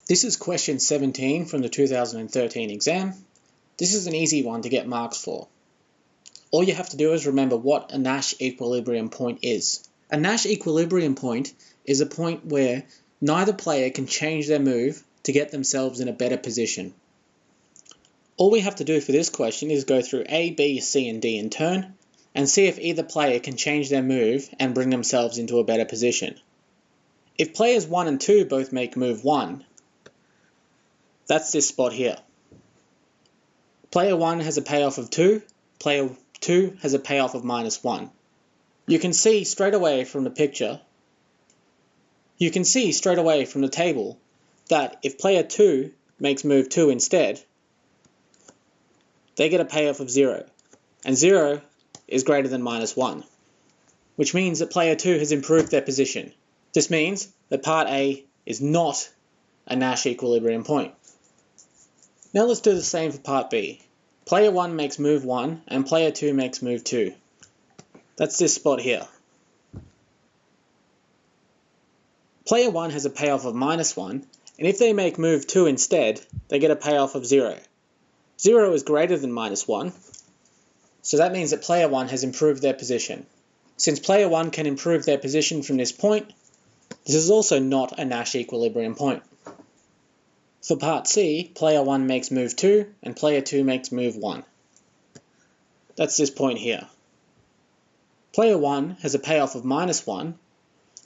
This is question 17 from the 2013 exam. This is an easy one to get marks for. All you have to do is remember what a Nash equilibrium point is. A Nash equilibrium point is a point where neither player can change their move to get themselves in a better position. All we have to do for this question is go through A, B, C, and D in turn, and see if either player can change their move and bring themselves into a better position. If players 1 and 2 both make move 1, that's this spot here. Player 1 has a payoff of 2, player 2 has a payoff of -1. You can see straight away from the picture, you can see straight away from the table that if player 2 makes move 2 instead, they get a payoff of 0, and 0 is greater than -1, which means that player 2 has improved their position. This means that part A is not a Nash equilibrium point. Now let's do the same for part B. Player 1 makes move 1 and player 2 makes move 2. That's this spot here. Player 1 has a payoff of -1, and if they make move 2 instead, they get a payoff of 0. 0 is greater than -1, so that means that player 1 has improved their position. Since player 1 can improve their position from this point, this is also not a Nash equilibrium point. For part C, player 1 makes move 2 and player 2 makes move 1. That's this point here. Player 1 has a payoff of -1,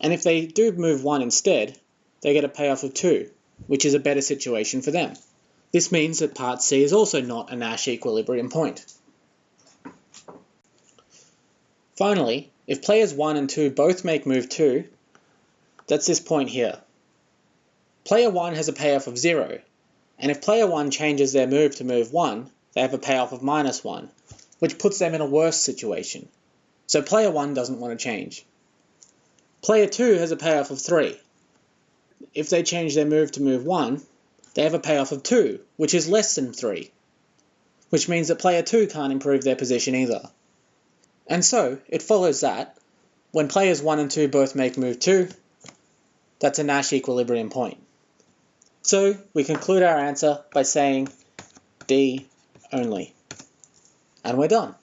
and if they do move 1 instead, they get a payoff of 2, which is a better situation for them. This means that part C is also not a Nash equilibrium point. Finally, if players 1 and 2 both make move 2, that's this point here. Player 1 has a payoff of 0, and if player 1 changes their move to move 1, they have a payoff of -1, which puts them in a worse situation. So player 1 doesn't want to change. Player 2 has a payoff of 3. If they change their move to move 1, they have a payoff of 2, which is less than 3, which means that player 2 can't improve their position either. And so, it follows that, when players 1 and 2 both make move 2, that's a Nash equilibrium point. So, we conclude our answer by saying D only. And we're done.